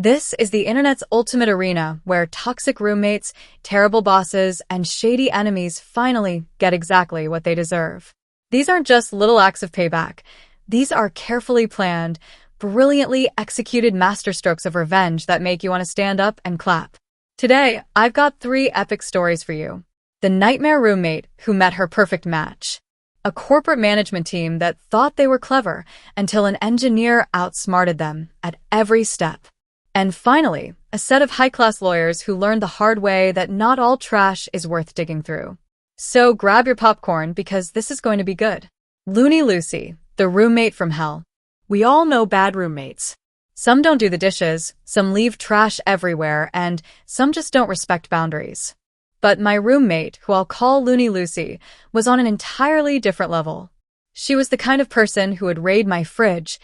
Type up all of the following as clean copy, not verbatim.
This is the internet's ultimate arena where toxic roommates, terrible bosses, and shady enemies finally get exactly what they deserve. These aren't just little acts of payback. These are carefully planned, brilliantly executed masterstrokes of revenge that make you want to stand up and clap. Today, I've got 3 epic stories for you. The nightmare roommate who met her perfect match. A corporate management team that thought they were clever until an engineer outsmarted them at every step. And finally, a set of high-class lawyers who learned the hard way that not all trash is worth digging through. So grab your popcorn because this is going to be good. Looney Lucy, the roommate from hell. We all know bad roommates. Some don't do the dishes, some leave trash everywhere, and some just don't respect boundaries. But my roommate, who I'll call Looney Lucy, was on an entirely different level. She was the kind of person who would raid my fridge,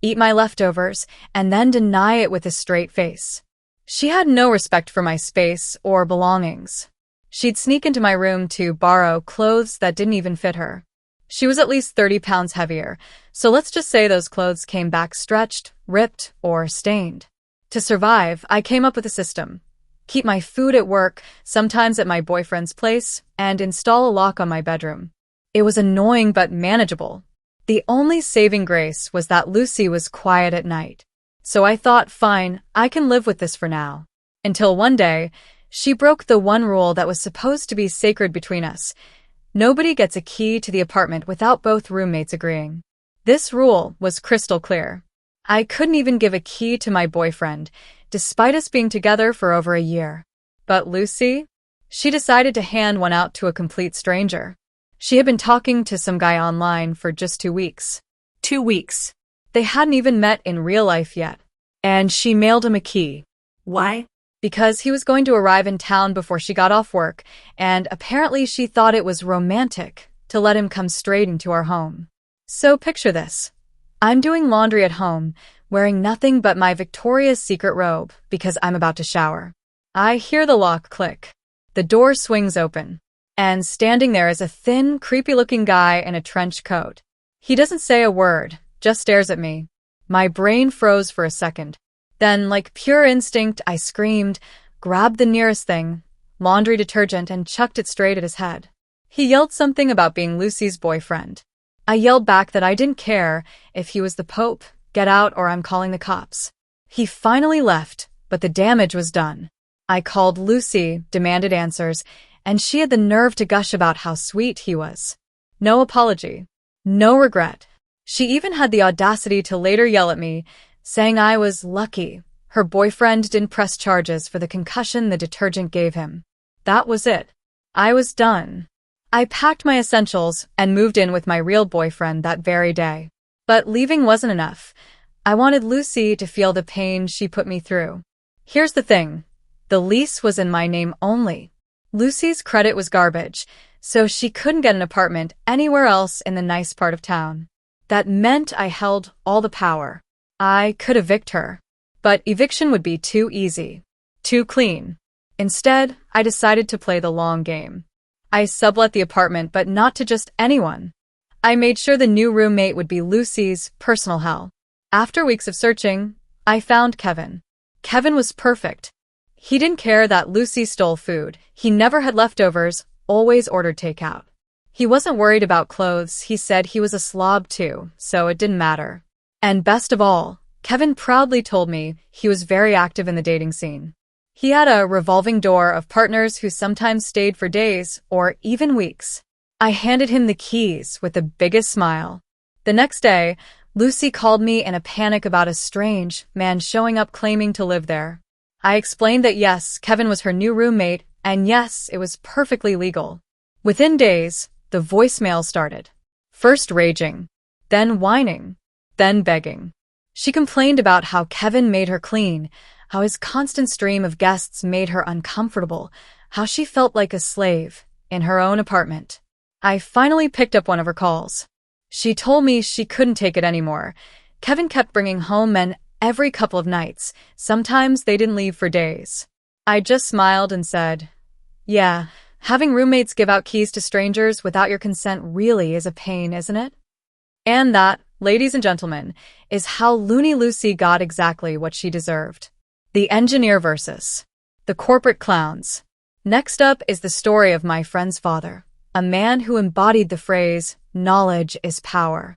eat my leftovers, and then deny it with a straight face. She had no respect for my space or belongings. She'd sneak into my room to borrow clothes that didn't even fit her. She was at least 30 pounds heavier, so let's just say those clothes came back stretched, ripped, or stained. To survive, I came up with a system. Keep my food at work, sometimes at my boyfriend's place, and install a lock on my bedroom. It was annoying but manageable. The only saving grace was that Lucy was quiet at night. So I thought, fine, I can live with this for now. Until one day, she broke the one rule that was supposed to be sacred between us. Nobody gets a key to the apartment without both roommates agreeing. This rule was crystal clear. I couldn't even give a key to my boyfriend, despite us being together for over a year. But Lucy? She decided to hand one out to a complete stranger. She had been talking to some guy online for just 2 weeks. 2 weeks. They hadn't even met in real life yet. And she mailed him a key. Why? Because he was going to arrive in town before she got off work, and apparently she thought it was romantic to let him come straight into our home. So picture this. I'm doing laundry at home, wearing nothing but my Victoria's Secret robe because I'm about to shower. I hear the lock click. The door swings open. And standing there is a thin, creepy-looking guy in a trench coat. He doesn't say a word, just stares at me. My brain froze for a second. Then, like pure instinct, I screamed, grabbed the nearest thing, laundry detergent, and chucked it straight at his head. He yelled something about being Lucy's boyfriend. I yelled back that I didn't care if he was the Pope, get out or I'm calling the cops. He finally left, but the damage was done. I called Lucy, demanded answers, and she had the nerve to gush about how sweet he was. No apology. No regret. She even had the audacity to later yell at me, saying I was lucky her boyfriend didn't press charges for the concussion the detergent gave him. That was it. I was done. I packed my essentials and moved in with my real boyfriend that very day. But leaving wasn't enough. I wanted Lucy to feel the pain she put me through. Here's the thing. The lease was in my name only. Lucy's credit was garbage, so she couldn't get an apartment anywhere else in the nice part of town. That meant I held all the power. I could evict her. But eviction would be too easy. Too clean. Instead, I decided to play the long game. I sublet the apartment, but not to just anyone. I made sure the new roommate would be Lucy's personal hell. After weeks of searching, I found Kevin. Kevin was perfect. He didn't care that Lucy stole food. He never had leftovers, always ordered takeout. He wasn't worried about clothes. He said he was a slob too, so it didn't matter. And best of all, Kevin proudly told me he was very active in the dating scene. He had a revolving door of partners who sometimes stayed for days or even weeks. I handed him the keys with the biggest smile. The next day, Lucy called me in a panic about a strange man showing up claiming to live there. I explained that yes, Kevin was her new roommate, and yes, it was perfectly legal. Within days, the voicemail started. First raging, then whining, then begging. She complained about how Kevin made her clean, how his constant stream of guests made her uncomfortable, how she felt like a slave in her own apartment. I finally picked up one of her calls. She told me she couldn't take it anymore. Kevin kept bringing home men every couple of nights. Sometimes they didn't leave for days. I just smiled and said, yeah, having roommates give out keys to strangers without your consent really is a pain, isn't it? And that, ladies and gentlemen, is how Looney Lucy got exactly what she deserved. The engineer versus the corporate clowns. Next up is the story of my friend's father, a man who embodied the phrase, "knowledge is power."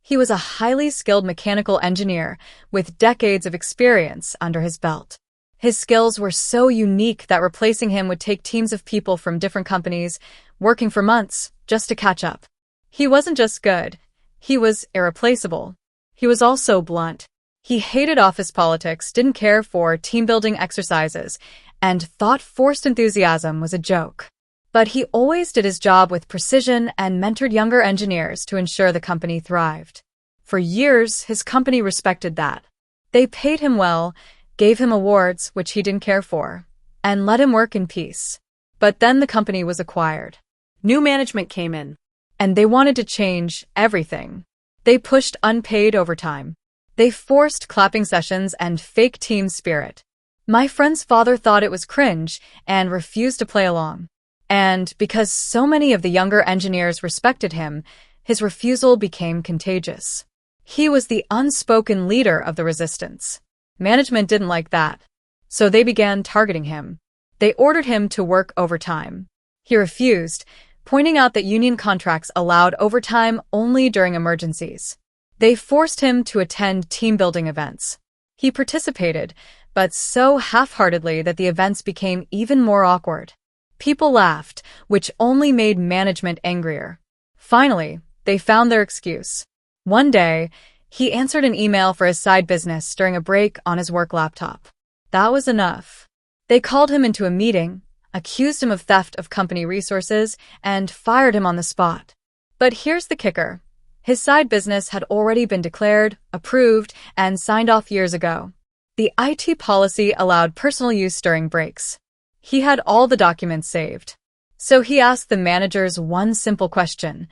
He was a highly skilled mechanical engineer with decades of experience under his belt. His skills were so unique that replacing him would take teams of people from different companies, working for months, just to catch up. He wasn't just good, he was irreplaceable. He was also blunt. He hated office politics, didn't care for team-building exercises, and thought forced enthusiasm was a joke. But he always did his job with precision and mentored younger engineers to ensure the company thrived. For years, his company respected that. They paid him well, gave him awards, which he didn't care for, and let him work in peace. But then the company was acquired. New management came in, and they wanted to change everything. They pushed unpaid overtime. They forced clapping sessions and fake team spirit. My friend's father thought it was cringe and refused to play along. And because so many of the younger engineers respected him, his refusal became contagious. He was the unspoken leader of the resistance. Management didn't like that, so they began targeting him. They ordered him to work overtime. He refused, pointing out that union contracts allowed overtime only during emergencies. They forced him to attend team-building events. He participated, but so half-heartedly that the events became even more awkward. People laughed, which only made management angrier. Finally, they found their excuse. One day, he answered an email for his side business during a break on his work laptop. That was enough. They called him into a meeting, accused him of theft of company resources, and fired him on the spot. But here's the kicker. His side business had already been declared, approved, and signed off years ago. The IT policy allowed personal use during breaks. He had all the documents saved. So he asked the managers one simple question.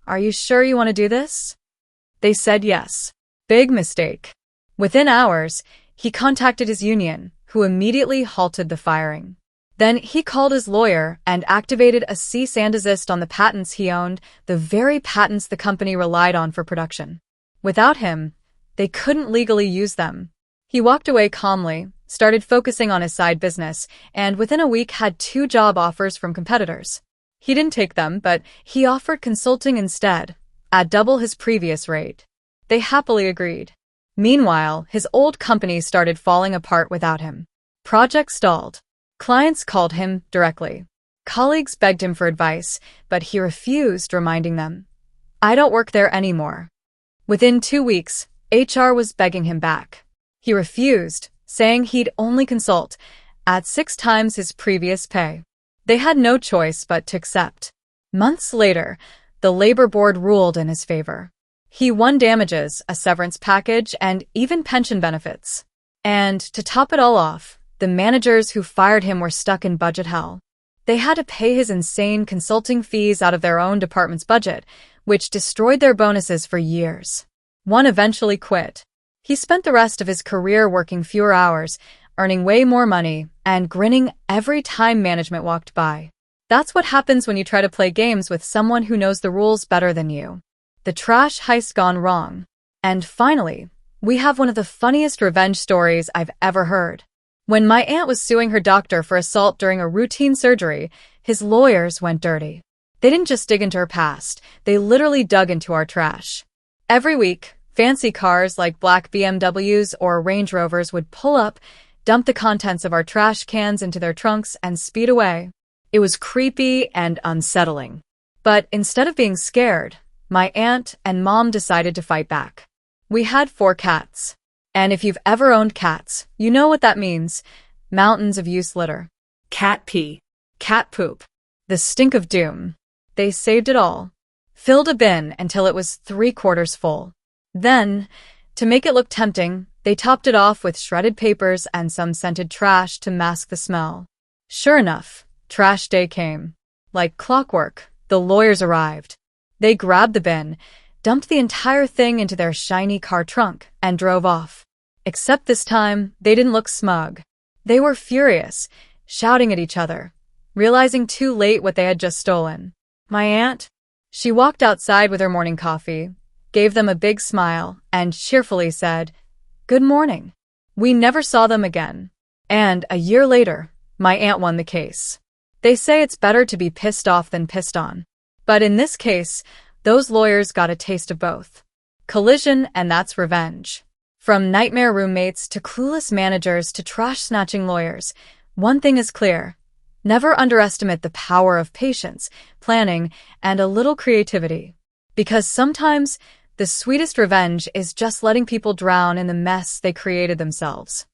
"Are you sure you want to do this?" They said yes. Big mistake. Within hours, he contacted his union, who immediately halted the firing. Then he called his lawyer and activated a cease and desist on the patents he owned, the very patents the company relied on for production. Without him, they couldn't legally use them. He walked away calmly, started focusing on his side business, and within a week had 2 job offers from competitors. He didn't take them, but he offered consulting instead, at double his previous rate. They happily agreed. Meanwhile, his old company started falling apart without him. Projects stalled. Clients called him directly. Colleagues begged him for advice, but he refused, reminding them, "I don't work there anymore." Within 2 weeks, HR was begging him back. He refused, saying he'd only consult, at 6 times his previous pay. They had no choice but to accept. Months later, the labor board ruled in his favor. He won damages, a severance package, and even pension benefits. And to top it all off, the managers who fired him were stuck in budget hell. They had to pay his insane consulting fees out of their own department's budget, which destroyed their bonuses for years. One eventually quit. He spent the rest of his career working fewer hours, earning way more money, and grinning every time management walked by. That's what happens when you try to play games with someone who knows the rules better than you. The Trash Heist Gone Wrong. And finally, we have one of the funniest revenge stories I've ever heard. When my aunt was suing her doctor for assault during a routine surgery, his lawyers went dirty. They didn't just dig into her past, they literally dug into our trash. Every week, fancy cars like black BMWs or Range Rovers would pull up, dump the contents of our trash cans into their trunks, and speed away. It was creepy and unsettling. But instead of being scared, my aunt and mom decided to fight back. We had 4 cats. And if you've ever owned cats, you know what that means. Mountains of used litter. Cat pee. Cat poop. The stink of doom. They saved it all. Filled a bin until it was 3/4 full. Then, to make it look tempting, they topped it off with shredded papers and some scented trash to mask the smell. Sure enough, trash day came. Like clockwork, the lawyers arrived. They grabbed the bin, dumped the entire thing into their shiny car trunk, and drove off. Except this time, they didn't look smug. They were furious, shouting at each other, realizing too late what they had just stolen. My aunt? She walked outside with her morning coffee, gave them a big smile, and cheerfully said, "Good morning." We never saw them again. And a year later, my aunt won the case. They say it's better to be pissed off than pissed on. But in this case, those lawyers got a taste of both. Collision, and that's revenge. From nightmare roommates to clueless managers to trash-snatching lawyers, one thing is clear. Never underestimate the power of patience, planning, and a little creativity. Because sometimes, the sweetest revenge is just letting people drown in the mess they created themselves.